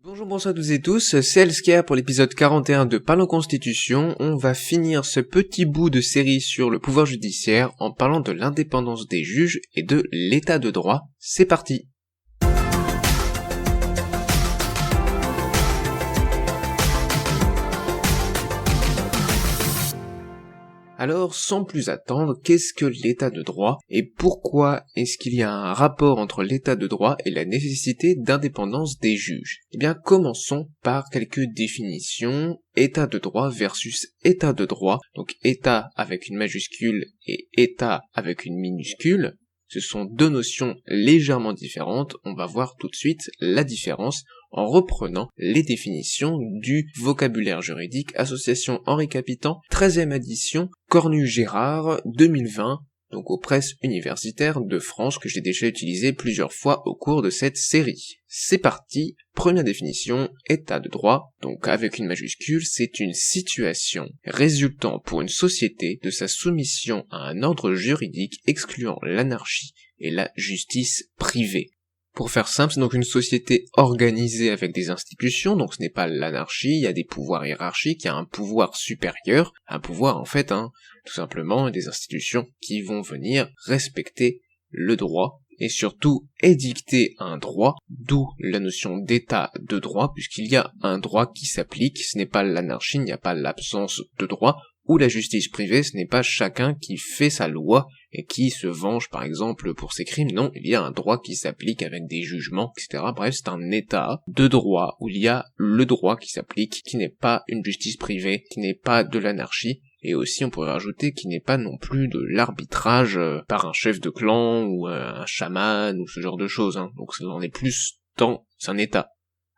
Bonjour, bonsoir à toutes et tous, c'est Elsker pour l'épisode 41 de Parlons Constitution. On va finir ce petit bout de série sur le pouvoir judiciaire en parlant de l'indépendance des juges et de l'état de droit. C'est parti! Alors, sans plus attendre, qu'est-ce que l'état de droit et pourquoi est-ce qu'il y a un rapport entre l'état de droit et la nécessité d'indépendance des juges? Eh bien, commençons par quelques définitions. État de droit versus état de droit. Donc, état avec une majuscule et état avec une minuscule. Ce sont deux notions légèrement différentes. On va voir tout de suite la différence en reprenant les définitions du vocabulaire juridique, association Henri Capitant, 13e édition, Cornu-Gérard, 2020, donc aux presses universitaires de France, que j'ai déjà utilisé plusieurs fois au cours de cette série. C'est parti, première définition, état de droit, donc avec une majuscule, c'est une situation résultant pour une société de sa soumission à un ordre juridique excluant l'anarchie et la justice privée. Pour faire simple, c'est donc une société organisée avec des institutions, donc ce n'est pas l'anarchie, il y a des pouvoirs hiérarchiques, il y a un pouvoir supérieur, un pouvoir en fait, tout simplement, des institutions qui vont venir respecter le droit, et surtout édicter un droit, d'où la notion d'état de droit, puisqu'il y a un droit qui s'applique, ce n'est pas l'anarchie, il n'y a pas l'absence de droit, ou la justice privée, ce n'est pas chacun qui fait sa loi et qui se venge par exemple pour ses crimes, non, il y a un droit qui s'applique avec des jugements, etc. Bref, c'est un état de droit où il y a le droit qui s'applique, qui n'est pas une justice privée, qui n'est pas de l'anarchie, et aussi on pourrait rajouter qui n'est pas non plus de l'arbitrage par un chef de clan ou un chaman ou ce genre de choses, donc on est plus dans un état,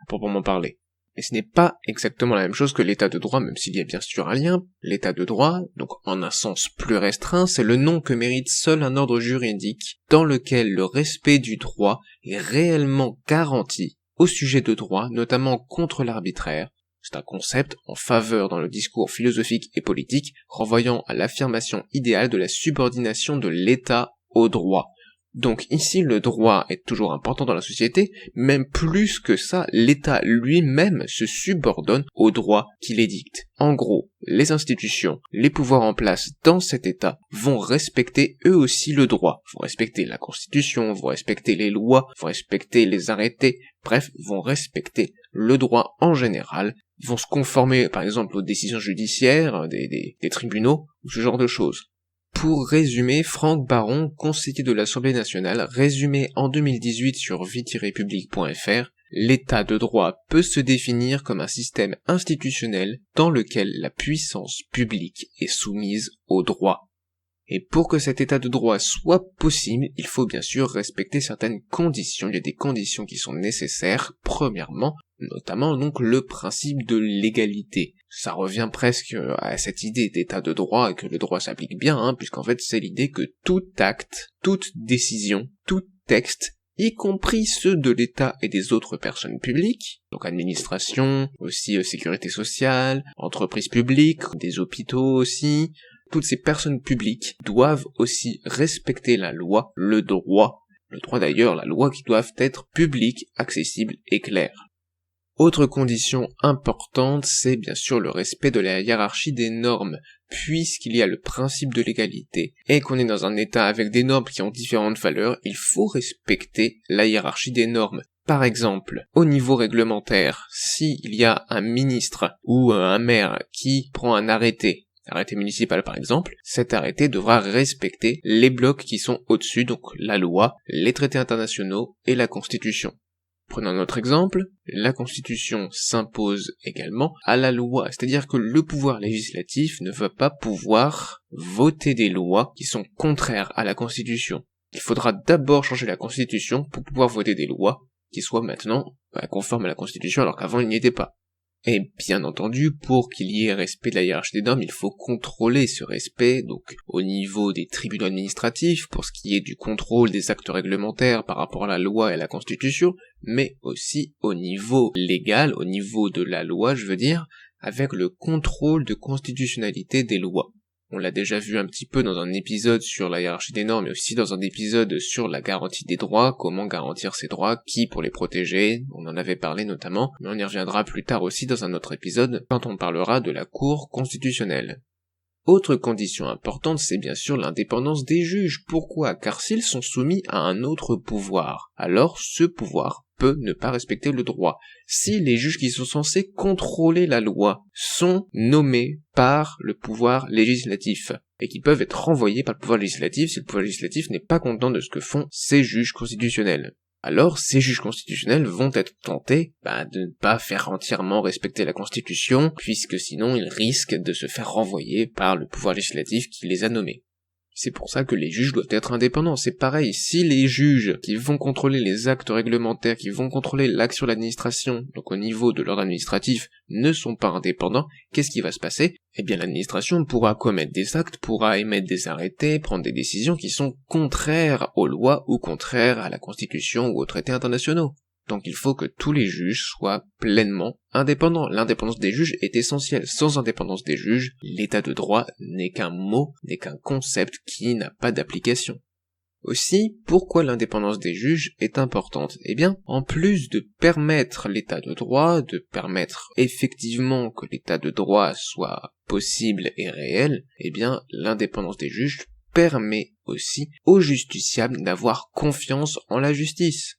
pour proprement parler. Mais ce n'est pas exactement la même chose que l'état de droit, même s'il y a bien sûr un lien. L'état de droit, donc en un sens plus restreint, c'est le nom que mérite seul un ordre juridique dans lequel le respect du droit est réellement garanti au sujet de droit, notamment contre l'arbitraire. C'est un concept en faveur dans le discours philosophique et politique, renvoyant à l'affirmation idéale de la subordination de l'État au droit. Donc ici, le droit est toujours important dans la société, même plus que ça, l'État lui-même se subordonne au droit qu'il édicte. En gros, les institutions, les pouvoirs en place dans cet État vont respecter eux aussi le droit, vont respecter la Constitution, vont respecter les lois, vont respecter les arrêtés, bref, vont respecter le droit en général, vont se conformer par exemple aux décisions judiciaires des tribunaux, ou ce genre de choses. Pour résumer, Franck Baron, conseiller de l'Assemblée nationale, résumé en 2018 sur vie-public.fr, l'état de droit peut se définir comme un système institutionnel dans lequel la puissance publique est soumise au droit. Et pour que cet état de droit soit possible, il faut bien sûr respecter certaines conditions. Il y a des conditions qui sont nécessaires, premièrement, notamment donc le principe de l'égalité. Ça revient presque à cette idée d'état de droit et que le droit s'applique bien, puisqu'en fait c'est l'idée que tout acte, toute décision, tout texte, y compris ceux de l'État et des autres personnes publiques, donc administration, aussi sécurité sociale, entreprises publiques, des hôpitaux aussi, toutes ces personnes publiques doivent aussi respecter la loi, le droit d'ailleurs, la loi qui doivent être publiques, accessibles et claires. Autre condition importante, c'est bien sûr le respect de la hiérarchie des normes, puisqu'il y a le principe de l'égalité, et qu'on est dans un état avec des normes qui ont différentes valeurs, il faut respecter la hiérarchie des normes. Par exemple, au niveau réglementaire, s'il y a un ministre ou un maire qui prend un arrêté municipal par exemple, cet arrêté devra respecter les blocs qui sont au-dessus, donc la loi, les traités internationaux et la Constitution. Prenons un autre exemple, la Constitution s'impose également à la loi, c'est-à-dire que le pouvoir législatif ne va pas pouvoir voter des lois qui sont contraires à la Constitution. Il faudra d'abord changer la Constitution pour pouvoir voter des lois qui soient maintenant conformes à la Constitution alors qu'avant il n'y était pas. Et bien entendu, pour qu'il y ait respect de la hiérarchie des normes, il faut contrôler ce respect, donc au niveau des tribunaux administratifs, pour ce qui est du contrôle des actes réglementaires par rapport à la loi et à la Constitution, mais aussi au niveau légal, au niveau de la loi, je veux dire, avec le contrôle de constitutionnalité des lois. On l'a déjà vu un petit peu dans un épisode sur la hiérarchie des normes, mais aussi dans un épisode sur la garantie des droits, comment garantir ces droits, qui pour les protéger, on en avait parlé notamment, mais on y reviendra plus tard aussi dans un autre épisode, quand on parlera de la Cour constitutionnelle. Autre condition importante, c'est bien sûr l'indépendance des juges. Pourquoi? Car s'ils sont soumis à un autre pouvoir, alors ce pouvoir peut ne pas respecter le droit. Si les juges qui sont censés contrôler la loi sont nommés par le pouvoir législatif, et qui peuvent être renvoyés par le pouvoir législatif si le pouvoir législatif n'est pas content de ce que font ces juges constitutionnels, alors ces juges constitutionnels vont être tentés de ne pas faire entièrement respecter la Constitution, puisque sinon ils risquent de se faire renvoyer par le pouvoir législatif qui les a nommés. C'est pour ça que les juges doivent être indépendants. C'est pareil, si les juges qui vont contrôler les actes réglementaires, qui vont contrôler l'action de l'administration, donc au niveau de l'ordre administratif, ne sont pas indépendants, qu'est-ce qui va se passer? Eh bien l'administration pourra commettre des actes, pourra émettre des arrêtés, prendre des décisions qui sont contraires aux lois ou contraires à la Constitution ou aux traités internationaux. Donc il faut que tous les juges soient pleinement indépendants. L'indépendance des juges est essentielle. Sans indépendance des juges, l'état de droit n'est qu'un mot, n'est qu'un concept qui n'a pas d'application. Aussi, pourquoi l'indépendance des juges est importante? Eh bien, en plus de permettre l'état de droit, de permettre effectivement que l'état de droit soit possible et réel, eh bien, l'indépendance des juges permet aussi aux justiciables d'avoir confiance en la justice.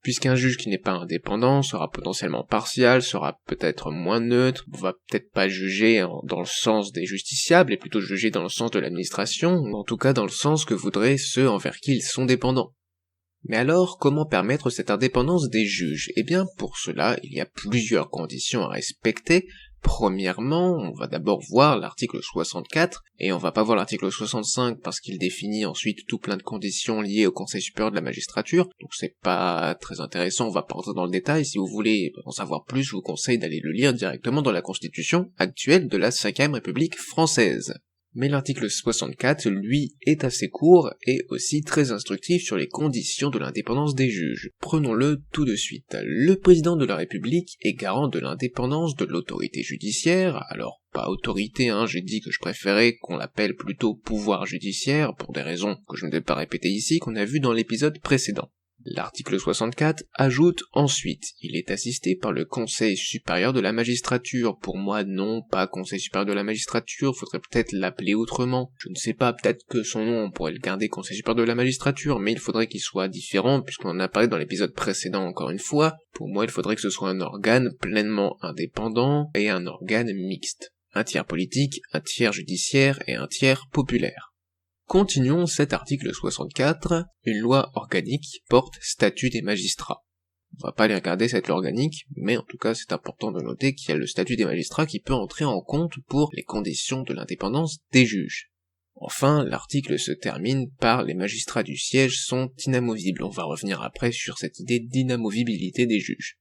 Puisqu'un juge qui n'est pas indépendant sera potentiellement partial, sera peut-être moins neutre, va peut-être pas juger dans le sens des justiciables, et plutôt juger dans le sens de l'administration, ou en tout cas dans le sens que voudraient ceux envers qui ils sont dépendants. Mais alors, comment permettre cette indépendance des juges? Eh bien, pour cela, il y a plusieurs conditions à respecter. Premièrement, on va d'abord voir l'article 64, et on va pas voir l'article 65 parce qu'il définit ensuite tout plein de conditions liées au Conseil supérieur de la magistrature, donc c'est pas très intéressant, on va pas rentrer dans le détail. Si vous voulez en savoir plus, je vous conseille d'aller le lire directement dans la Constitution actuelle de la 5e République française. Mais l'article 64, lui, est assez court et aussi très instructif sur les conditions de l'indépendance des juges. Prenons-le tout de suite. Le président de la République est garant de l'indépendance de l'autorité judiciaire, alors pas autorité, j'ai dit que je préférais qu'on l'appelle plutôt pouvoir judiciaire, pour des raisons que je ne vais pas répéter ici, qu'on a vues dans l'épisode précédent. L'article 64 ajoute ensuite, il est assisté par le Conseil supérieur de la magistrature. Pour moi, non, pas Conseil supérieur de la magistrature, faudrait peut-être l'appeler autrement. Je ne sais pas, peut-être que son nom, on pourrait le garder Conseil supérieur de la magistrature, mais il faudrait qu'il soit différent, puisqu'on en a parlé dans l'épisode précédent encore une fois. Pour moi, il faudrait que ce soit un organe pleinement indépendant et un organe mixte. Un tiers politique, un tiers judiciaire et un tiers populaire. Continuons cet article 64, une loi organique porte statut des magistrats. On va pas aller regarder cette loi organique, mais en tout cas c'est important de noter qu'il y a le statut des magistrats qui peut entrer en compte pour les conditions de l'indépendance des juges. Enfin, l'article se termine par les magistrats du siège sont inamovibles. On va revenir après sur cette idée d'inamovibilité des juges.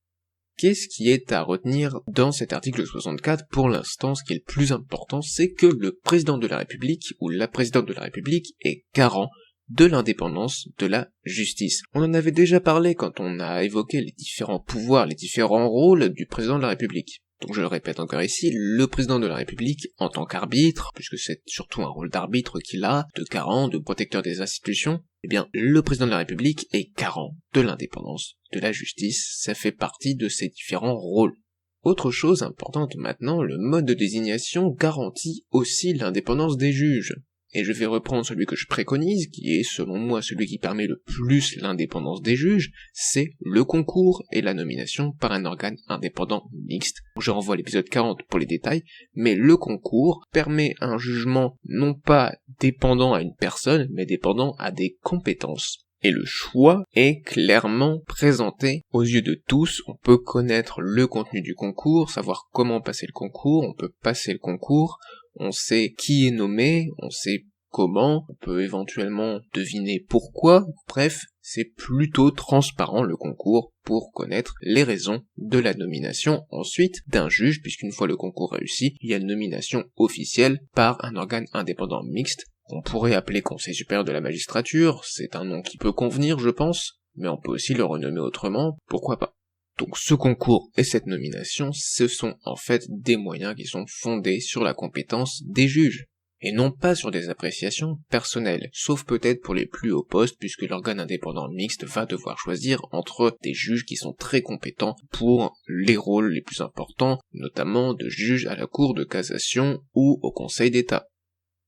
Qu'est-ce qui est à retenir dans cet article 64? Pour l'instant, ce qui est le plus important, c'est que le président de la République ou la présidente de la République est garant de l'indépendance de la justice. On en avait déjà parlé quand on a évoqué les différents pouvoirs, les différents rôles du président de la République. Donc je le répète encore ici, le président de la République, en tant qu'arbitre, puisque c'est surtout un rôle d'arbitre qu'il a, de garant, de protecteur des institutions, eh bien, le président de la République est garant de l'indépendance de la justice, ça fait partie de ses différents rôles. Autre chose importante maintenant, le mode de désignation garantit aussi l'indépendance des juges. Et je vais reprendre celui que je préconise, qui est selon moi celui qui permet le plus l'indépendance des juges, c'est le concours et la nomination par un organe indépendant mixte. Je renvoie à l'épisode 40 pour les détails, mais le concours permet un jugement non pas dépendant à une personne, mais dépendant à des compétences. Et le choix est clairement présenté aux yeux de tous. On peut connaître le contenu du concours, savoir comment passer le concours, on peut passer le concours, on sait qui est nommé, on sait comment, on peut éventuellement deviner pourquoi, bref, c'est plutôt transparent le concours pour connaître les raisons de la nomination ensuite d'un juge, puisqu'une fois le concours réussi, il y a une nomination officielle par un organe indépendant mixte, qu'on pourrait appeler Conseil supérieur de la magistrature, c'est un nom qui peut convenir je pense, mais on peut aussi le renommer autrement, pourquoi pas. Donc ce concours et cette nomination, ce sont en fait des moyens qui sont fondés sur la compétence des juges. et non pas sur des appréciations personnelles, sauf peut-être pour les plus hauts postes, puisque l'organe indépendant mixte va devoir choisir entre des juges qui sont très compétents pour les rôles les plus importants, notamment de juges à la Cour de cassation ou au Conseil d'État.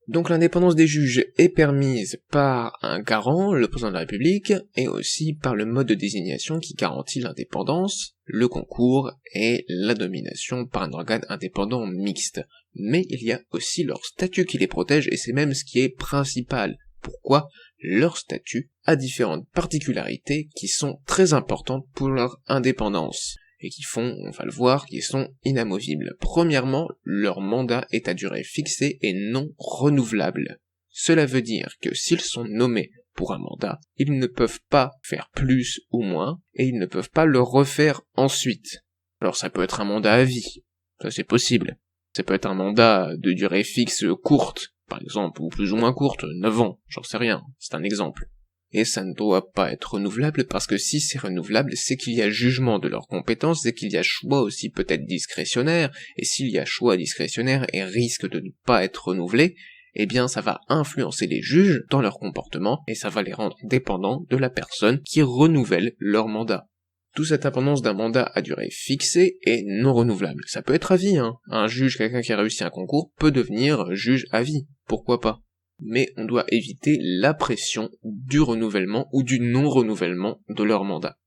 Donc l'indépendance des juges est permise par un garant, le président de la République, et aussi par le mode de désignation qui garantit l'indépendance, le concours et la nomination par un organe indépendant mixte. Mais il y a aussi leur statut qui les protège, et c'est même ce qui est principal. Pourquoi ? Leur statut a différentes particularités qui sont très importantes pour leur indépendance, et qui font, on va le voir, qui sont inamovibles. Premièrement, leur mandat est à durée fixée et non renouvelable. Cela veut dire que s'ils sont nommés pour un mandat, ils ne peuvent pas faire plus ou moins, et ils ne peuvent pas le refaire ensuite. Alors ça peut être un mandat à vie, ça c'est possible. Ça peut être un mandat de durée fixe courte, par exemple, ou plus ou moins courte, 9 ans, j'en sais rien, c'est un exemple. Et ça ne doit pas être renouvelable, parce que si c'est renouvelable, c'est qu'il y a jugement de leurs compétences, c'est qu'il y a choix aussi peut-être discrétionnaire, et s'il y a choix discrétionnaire et risque de ne pas être renouvelé, eh bien ça va influencer les juges dans leur comportement, et ça va les rendre dépendants de la personne qui renouvelle leur mandat. Toute cette indépendance d'un mandat à durée fixée est non renouvelable. Ça peut être à vie, hein. Un juge, quelqu'un qui a réussi un concours, peut devenir juge à vie. Pourquoi pas ? Mais on doit éviter la pression du renouvellement ou du non-renouvellement de leur mandat.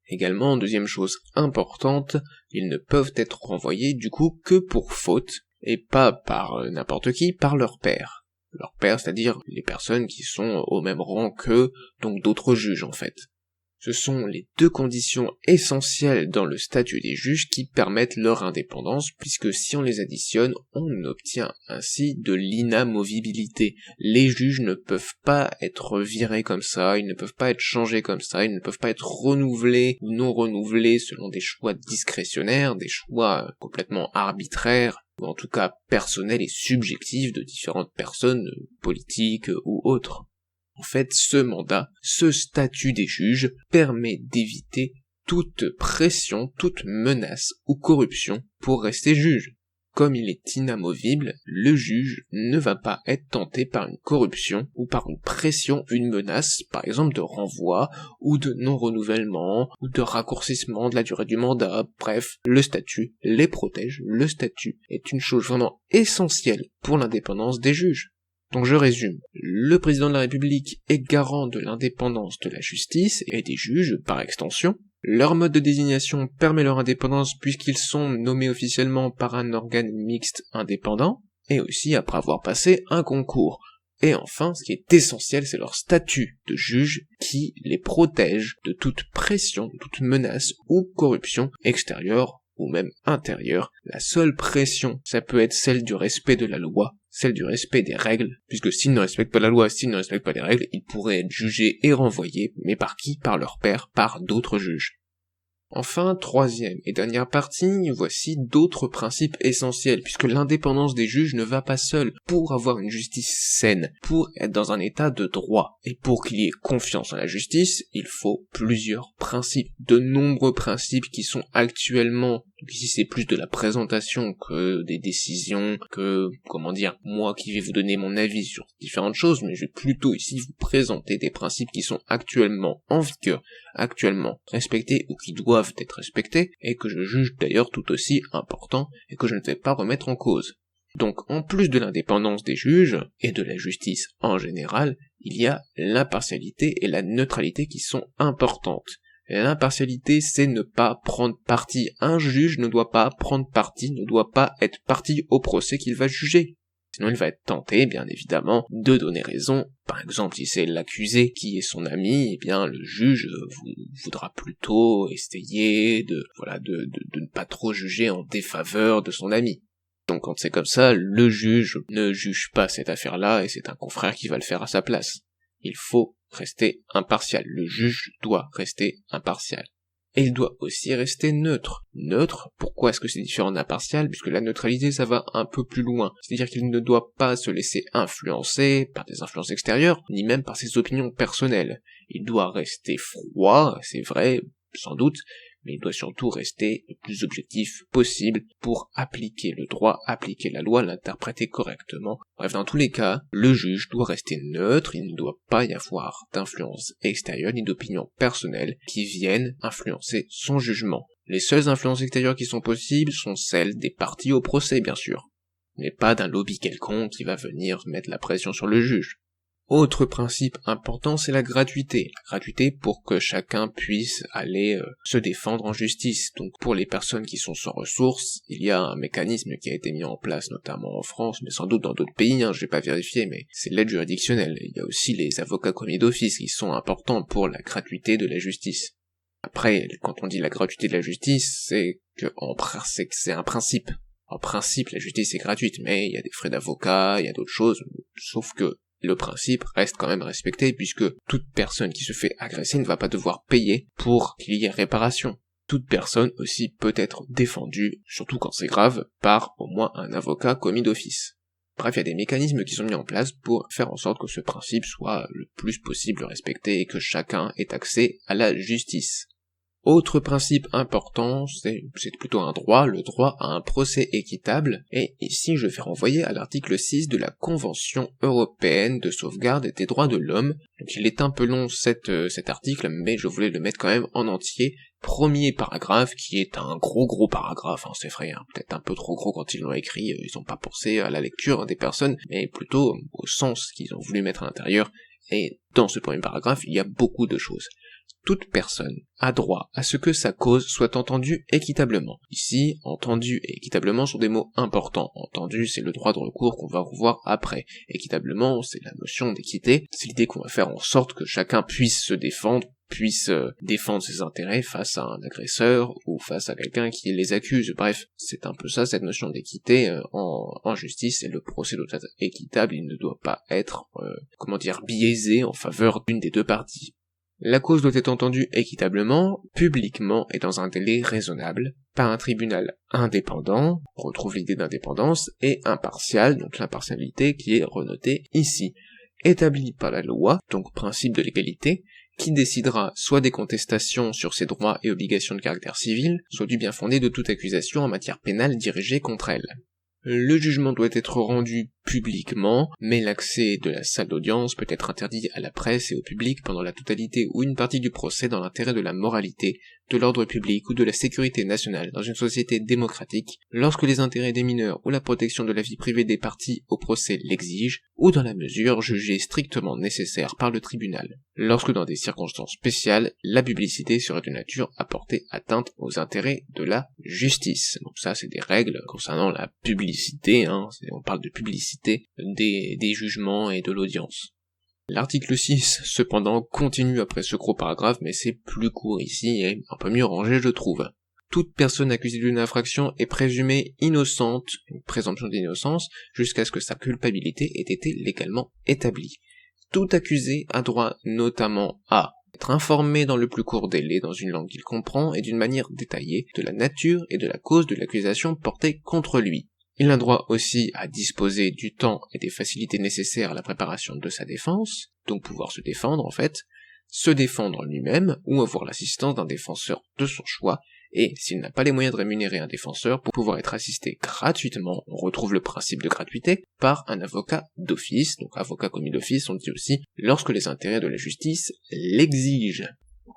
Également, deuxième chose importante, ils ne peuvent être renvoyés du coup que pour faute, et pas par n'importe qui, par leur père. Leur père, c'est-à-dire les personnes qui sont au même rang qu'eux, donc d'autres juges en fait. Ce sont les deux conditions essentielles dans le statut des juges qui permettent leur indépendance, puisque si on les additionne, on obtient ainsi de l'inamovibilité. Les juges ne peuvent pas être virés comme ça, ils ne peuvent pas être changés comme ça, ils ne peuvent pas être renouvelés ou non renouvelés selon des choix discrétionnaires, des choix complètement arbitraires, ou en tout cas personnels et subjectifs de différentes personnes, politiques ou autres. En fait, ce mandat, ce statut des juges, permet d'éviter toute pression, toute menace ou corruption pour rester juge. Comme il est inamovible, le juge ne va pas être tenté par une corruption ou par une pression, une menace, par exemple de renvoi ou de non-renouvellement ou de raccourcissement de la durée du mandat. Bref, le statut les protège, le statut est une chose vraiment essentielle pour l'indépendance des juges. Donc je résume, le président de la République est garant de l'indépendance de la justice et des juges par extension. Leur mode de désignation permet leur indépendance puisqu'ils sont nommés officiellement par un organe mixte indépendant, et aussi après avoir passé un concours. Et enfin, ce qui est essentiel, c'est leur statut de juge qui les protège de toute pression, de toute menace ou corruption extérieure ou même intérieure. La seule pression, ça peut être celle du respect de la loi, celle du respect des règles, puisque s'ils ne respectent pas la loi, s'ils ne respectent pas les règles, ils pourraient être jugés et renvoyés, mais par qui ? Par leur père, par d'autres juges. Enfin, troisième et dernière partie, voici d'autres principes essentiels, puisque l'indépendance des juges ne va pas seule. Pour avoir une justice saine, pour être dans un état de droit, et pour qu'il y ait confiance en la justice, il faut plusieurs principes, de nombreux principes qui sont actuellement, donc ici c'est plus de la présentation que des décisions, que, moi qui vais vous donner mon avis sur différentes choses, mais je vais plutôt ici vous présenter des principes qui sont actuellement en vigueur, actuellement respectés ou qui doivent être respectés, et que je juge d'ailleurs tout aussi importants, et que je ne vais pas remettre en cause. Donc, en plus de l'indépendance des juges, et de la justice en général, il y a l'impartialité et la neutralité qui sont importantes. L'impartialité, c'est ne pas prendre parti. Un juge ne doit pas prendre parti, ne doit pas être parti au procès qu'il va juger. Sinon il va être tenté, bien évidemment, de donner raison. Par exemple, si c'est l'accusé qui est son ami, eh bien le juge voudra plutôt essayer de ne pas trop juger en défaveur de son ami. Donc quand c'est comme ça, le juge ne juge pas cette affaire-là et c'est un confrère qui va le faire à sa place. Il faut rester impartial. Le juge doit rester impartial. Et il doit aussi rester neutre. Neutre, pourquoi est-ce que c'est différent d'impartial ? Puisque la neutralité, ça va un peu plus loin. C'est-à-dire qu'il ne doit pas se laisser influencer par des influences extérieures, ni même par ses opinions personnelles. Il doit rester froid, c'est vrai, sans doute, mais il doit surtout rester le plus objectif possible pour appliquer le droit, appliquer la loi, l'interpréter correctement. Bref, dans tous les cas, le juge doit rester neutre, il ne doit pas y avoir d'influence extérieure ni d'opinion personnelle qui viennent influencer son jugement. Les seules influences extérieures qui sont possibles sont celles des parties au procès, bien sûr, mais pas d'un lobby quelconque qui va venir mettre la pression sur le juge. Autre principe important, c'est la gratuité. La gratuité pour que chacun puisse aller se défendre en justice. Donc pour les personnes qui sont sans ressources, il y a un mécanisme qui a été mis en place notamment en France, mais sans doute dans d'autres pays, je vais pas vérifier, mais c'est l'aide juridictionnelle. Il y a aussi les avocats commis d'office qui sont importants pour la gratuité de la justice. Après, quand on dit la gratuité de la justice, c'est un principe. En principe, la justice est gratuite, mais il y a des frais d'avocat, il y a d'autres choses, sauf que le principe reste quand même respecté puisque toute personne qui se fait agresser ne va pas devoir payer pour qu'il y ait réparation. Toute personne aussi peut être défendue, surtout quand c'est grave, par au moins un avocat commis d'office. Bref, il y a des mécanismes qui sont mis en place pour faire en sorte que ce principe soit le plus possible respecté et que chacun ait accès à la justice. Autre principe important, c'est plutôt un droit, le droit à un procès équitable, et ici je vais renvoyer à l'article 6 de la Convention européenne de sauvegarde des droits de l'homme. Donc il est un peu long cet article, mais je voulais le mettre quand même en entier. Premier paragraphe, qui est un gros paragraphe, c'est vrai, peut-être un peu trop gros quand ils l'ont écrit, ils n'ont pas pensé à la lecture des personnes, mais plutôt au sens qu'ils ont voulu mettre à l'intérieur, et dans ce premier paragraphe, il y a beaucoup de choses. Toute personne a droit à ce que sa cause soit entendue équitablement. Ici, entendu et équitablement sont des mots importants. Entendu, c'est le droit de recours qu'on va revoir après. Équitablement, c'est la notion d'équité. C'est l'idée qu'on va faire en sorte que chacun puisse se défendre, puisse défendre ses intérêts face à un agresseur ou face à quelqu'un qui les accuse. Bref, c'est un peu ça, cette notion d'équité en justice, et le procès doit être équitable, il ne doit pas être, biaisé en faveur d'une des deux parties. La cause doit être entendue équitablement, publiquement et dans un délai raisonnable, par un tribunal indépendant, on retrouve l'idée d'indépendance, et impartial, donc l'impartialité qui est renotée ici, établi par la loi, donc principe de l'égalité, qui décidera soit des contestations sur ses droits et obligations de caractère civil, soit du bien fondé de toute accusation en matière pénale dirigée contre elle. Le jugement doit être rendu publiquement, mais l'accès de la salle d'audience peut être interdit à la presse et au public pendant la totalité ou une partie du procès dans l'intérêt de la moralité, de l'ordre public ou de la sécurité nationale dans une société démocratique, lorsque les intérêts des mineurs ou la protection de la vie privée des parties au procès l'exigent, ou dans la mesure jugée strictement nécessaire par le tribunal. Lorsque dans des circonstances spéciales, la publicité serait de nature à porter atteinte aux intérêts de la justice. Donc ça, c'est des règles concernant la publicité, on parle de publicité des jugements et de l'audience. L'article 6, cependant, continue après ce gros paragraphe, mais c'est plus court ici et un peu mieux rangé, je trouve. Toute personne accusée d'une infraction est présumée innocente, une présomption d'innocence, jusqu'à ce que sa culpabilité ait été légalement établie. Tout accusé a droit notamment à être informé dans le plus court délai dans une langue qu'il comprend et d'une manière détaillée de la nature et de la cause de l'accusation portée contre lui. Il a droit aussi à disposer du temps et des facilités nécessaires à la préparation de sa défense, donc pouvoir se défendre se défendre lui-même ou avoir l'assistance d'un défenseur de son choix, et s'il n'a pas les moyens de rémunérer un défenseur pour pouvoir être assisté gratuitement, on retrouve le principe de gratuité, par un avocat d'office, donc avocat commis d'office, on dit aussi lorsque les intérêts de la justice l'exigent.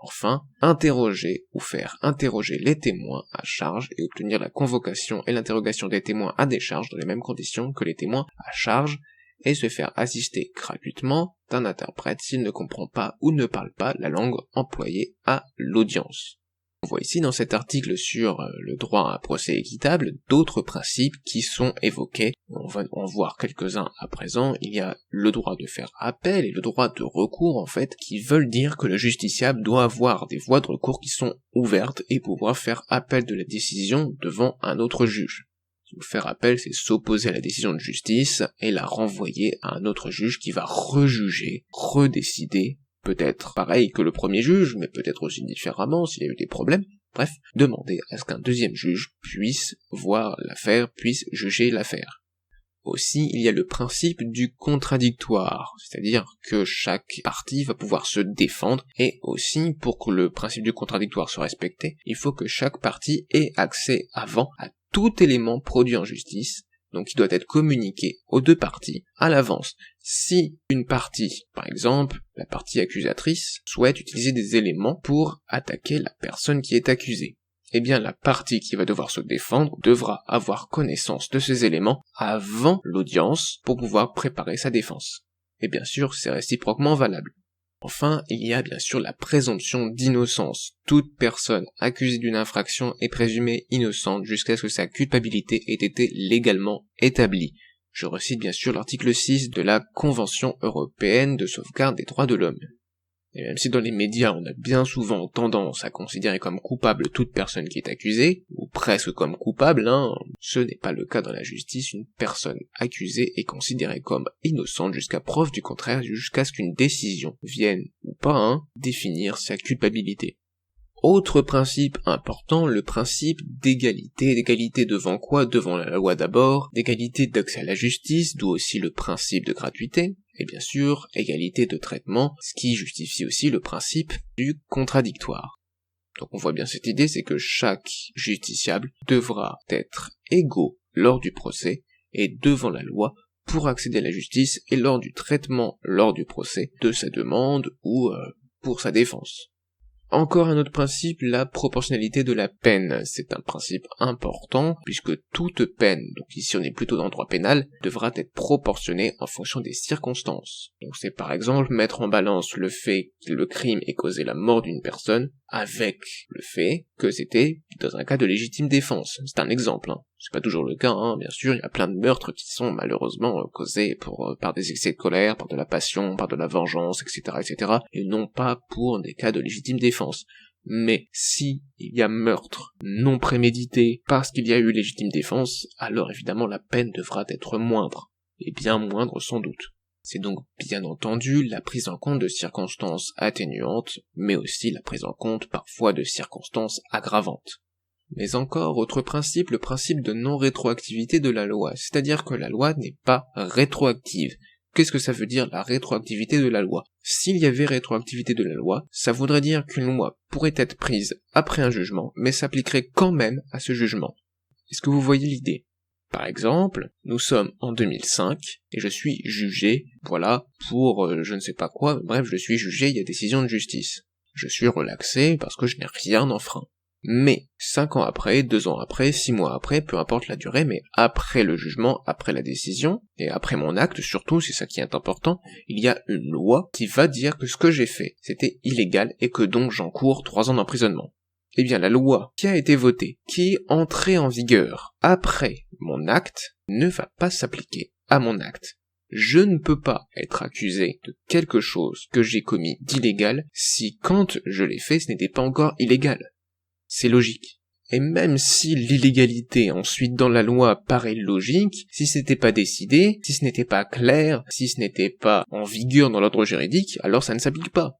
Enfin, interroger ou faire interroger les témoins à charge et obtenir la convocation et l'interrogation des témoins à décharge dans les mêmes conditions que les témoins à charge, et se faire assister gratuitement d'un interprète s'il ne comprend pas ou ne parle pas la langue employée à l'audience. On voit ici dans cet article sur le droit à un procès équitable d'autres principes qui sont évoqués. On va en voir quelques-uns à présent. Il y a le droit de faire appel et le droit de recours qui veulent dire que le justiciable doit avoir des voies de recours qui sont ouvertes et pouvoir faire appel de la décision devant un autre juge. Faire appel, c'est s'opposer à la décision de justice et la renvoyer à un autre juge qui va rejuger, redécider, peut-être pareil que le premier juge, mais peut-être aussi différemment s'il y a eu des problèmes. Bref, demander à ce qu'un deuxième juge puisse voir l'affaire, puisse juger l'affaire. Aussi, il y a le principe du contradictoire, c'est-à-dire que chaque partie va pouvoir se défendre, et aussi, pour que le principe du contradictoire soit respecté, il faut que chaque partie ait accès avant à tout élément produit en justice, donc il doit être communiqué aux deux parties à l'avance. Si une partie, par exemple, la partie accusatrice, souhaite utiliser des éléments pour attaquer la personne qui est accusée, eh bien la partie qui va devoir se défendre devra avoir connaissance de ces éléments avant l'audience pour pouvoir préparer sa défense. Et bien sûr, c'est réciproquement valable. Enfin, il y a bien sûr la présomption d'innocence. Toute personne accusée d'une infraction est présumée innocente jusqu'à ce que sa culpabilité ait été légalement établie. Je recite bien sûr l'article 6 de la Convention européenne de sauvegarde des droits de l'homme. Et même si dans les médias on a bien souvent tendance à considérer comme coupable toute personne qui est accusée, ou presque comme coupable, ce n'est pas le cas dans la justice. Une personne accusée est considérée comme innocente jusqu'à preuve du contraire, jusqu'à ce qu'une décision vienne, ou pas, définir sa culpabilité. Autre principe important, le principe d'égalité. D'égalité devant quoi? Devant la loi d'abord, d'égalité d'accès à la justice, d'où aussi le principe de gratuité, et bien sûr, égalité de traitement, ce qui justifie aussi le principe du contradictoire. Donc on voit bien cette idée, c'est que chaque justiciable devra être égaux lors du procès et devant la loi pour accéder à la justice et lors du traitement, lors du procès, de sa demande ou pour sa défense. Encore un autre principe, la proportionnalité de la peine. C'est un principe important, puisque toute peine, donc ici on est plutôt dans le droit pénal, devra être proportionnée en fonction des circonstances. Donc c'est par exemple mettre en balance le fait que le crime ait causé la mort d'une personne, avec le fait que c'était dans un cas de légitime défense. C'est un exemple, C'est pas toujours le cas, bien sûr, il y a plein de meurtres qui sont malheureusement causés par des excès de colère, par de la passion, par de la vengeance, etc., et non pas pour des cas de légitime défense. Mais si il y a meurtre non prémédité parce qu'il y a eu légitime défense, alors évidemment la peine devra être moindre, et bien moindre sans doute. C'est donc bien entendu la prise en compte de circonstances atténuantes, mais aussi la prise en compte parfois de circonstances aggravantes. Mais encore, autre principe, le principe de non-rétroactivité de la loi, c'est-à-dire que la loi n'est pas rétroactive. Qu'est-ce que ça veut dire la rétroactivité de la loi? S'il y avait rétroactivité de la loi, ça voudrait dire qu'une loi pourrait être prise après un jugement, mais s'appliquerait quand même à ce jugement. Est-ce que vous voyez l'idée? Par exemple, nous sommes en 2005, et je suis jugé, pour je ne sais pas quoi, bref, je suis jugé, il y a décision de justice. Je suis relaxé parce que je n'ai rien enfreint. Mais 5 ans après, 2 ans après, 6 mois après, peu importe la durée, mais après le jugement, après la décision, et après mon acte surtout, c'est ça qui est important, il y a une loi qui va dire que ce que j'ai fait, c'était illégal et que donc j'encours 3 ans d'emprisonnement. Eh bien la loi qui a été votée, qui est entrée en vigueur après mon acte, ne va pas s'appliquer à mon acte. Je ne peux pas être accusé de quelque chose que j'ai commis d'illégal si quand je l'ai fait ce n'était pas encore illégal. C'est logique. Et même si l'illégalité ensuite dans la loi paraît logique, si ce n'était pas décidé, si ce n'était pas clair, si ce n'était pas en vigueur dans l'ordre juridique, alors ça ne s'applique pas.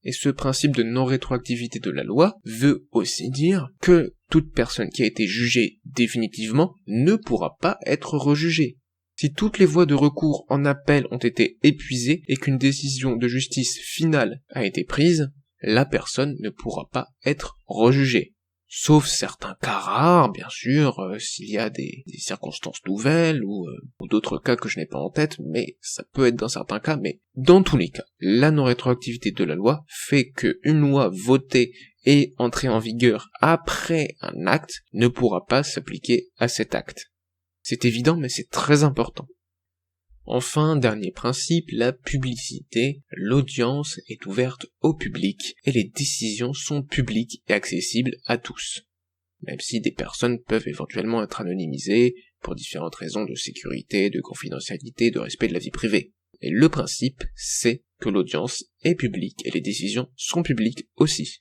Et ce principe de non-rétroactivité de la loi veut aussi dire que toute personne qui a été jugée définitivement ne pourra pas être rejugée. Si toutes les voies de recours en appel ont été épuisées et qu'une décision de justice finale a été prise, la personne ne pourra pas être rejugée. Sauf certains cas rares, bien sûr, s'il y a des circonstances nouvelles ou d'autres cas que je n'ai pas en tête, mais ça peut être dans certains cas, mais dans tous les cas, la non-rétroactivité de la loi fait qu'une loi votée et entrée en vigueur après un acte ne pourra pas s'appliquer à cet acte. C'est évident, mais c'est très important. Enfin, dernier principe, la publicité. L'audience est ouverte au public et les décisions sont publiques et accessibles à tous. Même si des personnes peuvent éventuellement être anonymisées pour différentes raisons de sécurité, de confidentialité, de respect de la vie privée. Et le principe, c'est que l'audience est publique et les décisions sont publiques aussi.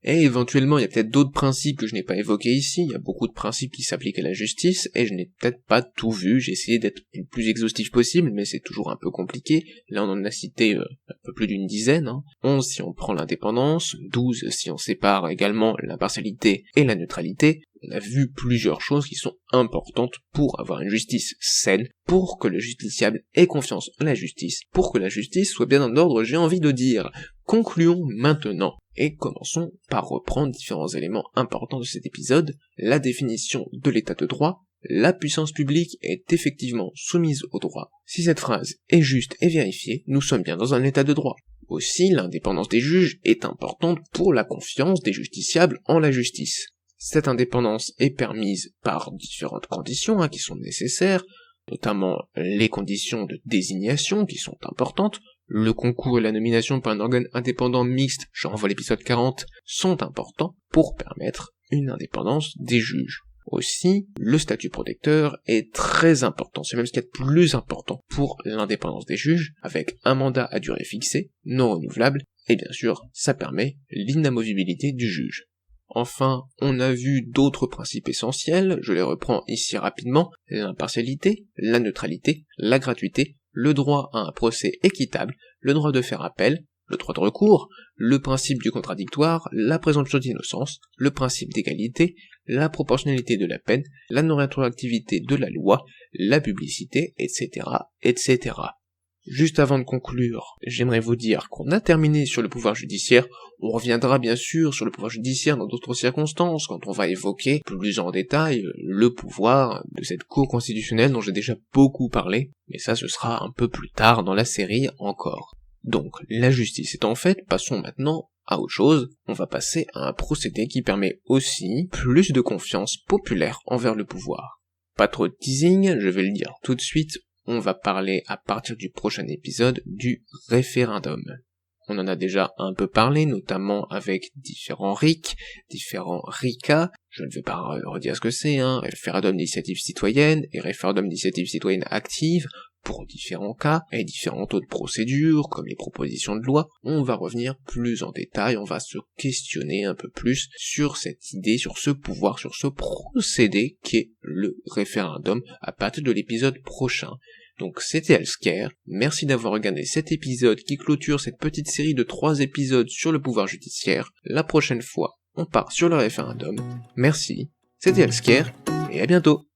Et éventuellement, il y a peut-être d'autres principes que je n'ai pas évoqués ici, il y a beaucoup de principes qui s'appliquent à la justice, et je n'ai peut-être pas tout vu, j'ai essayé d'être le plus exhaustif possible, mais c'est toujours un peu compliqué. Là on en a cité un peu plus d'une dizaine, 11 si on prend l'indépendance, 12 si on sépare également l'impartialité et la neutralité, on a vu plusieurs choses qui sont importantes pour avoir une justice saine, pour que le justiciable ait confiance en la justice, pour que la justice soit bien en ordre, j'ai envie de dire. Concluons maintenant, et commençons par reprendre différents éléments importants de cet épisode, la définition de l'état de droit. La puissance publique est effectivement soumise au droit. Si cette phrase est juste et vérifiée, nous sommes bien dans un état de droit. Aussi, l'indépendance des juges est importante pour la confiance des justiciables en la justice. Cette indépendance est permise par différentes conditions qui sont nécessaires, notamment les conditions de désignation qui sont importantes, le concours et la nomination par un organe indépendant mixte, je renvoie à l'épisode 40, sont importants pour permettre une indépendance des juges. Aussi, le statut protecteur est très important, c'est même ce qu'il y a de plus important pour l'indépendance des juges, avec un mandat à durée fixée, non renouvelable, et bien sûr, ça permet l'inamovibilité du juge. Enfin, on a vu d'autres principes essentiels, je les reprends ici rapidement, l'impartialité, la neutralité, la gratuité, le droit à un procès équitable, le droit de faire appel, le droit de recours, le principe du contradictoire, la présomption d'innocence, le principe d'égalité, la proportionnalité de la peine, la non-rétroactivité de la loi, la publicité, etc., etc. Juste avant de conclure, j'aimerais vous dire qu'on a terminé sur le pouvoir judiciaire. On reviendra bien sûr sur le pouvoir judiciaire dans d'autres circonstances, quand on va évoquer plus en détail le pouvoir de cette cour constitutionnelle dont j'ai déjà beaucoup parlé, mais ça ce sera un peu plus tard dans la série encore. Donc, la justice étant faite, passons maintenant à autre chose. On va passer à un procédé qui permet aussi plus de confiance populaire envers le pouvoir. Pas trop de teasing, je vais le dire tout de suite, on va parler à partir du prochain épisode du référendum. On en a déjà un peu parlé, notamment avec différents RIC, différents RICA, je ne vais pas redire ce que c'est, référendum d'initiative citoyenne et référendum d'initiative citoyenne active, pour différents cas et différents taux de procédure, comme les propositions de loi, on va revenir plus en détail, on va se questionner un peu plus sur cette idée, sur ce pouvoir, sur ce procédé qu'est le référendum à partir de l'épisode prochain. Donc c'était Healthcare, merci d'avoir regardé cet épisode qui clôture cette petite série de 3 épisodes sur le pouvoir judiciaire. La prochaine fois, on part sur le référendum. Merci, c'était Healthcare, et à bientôt.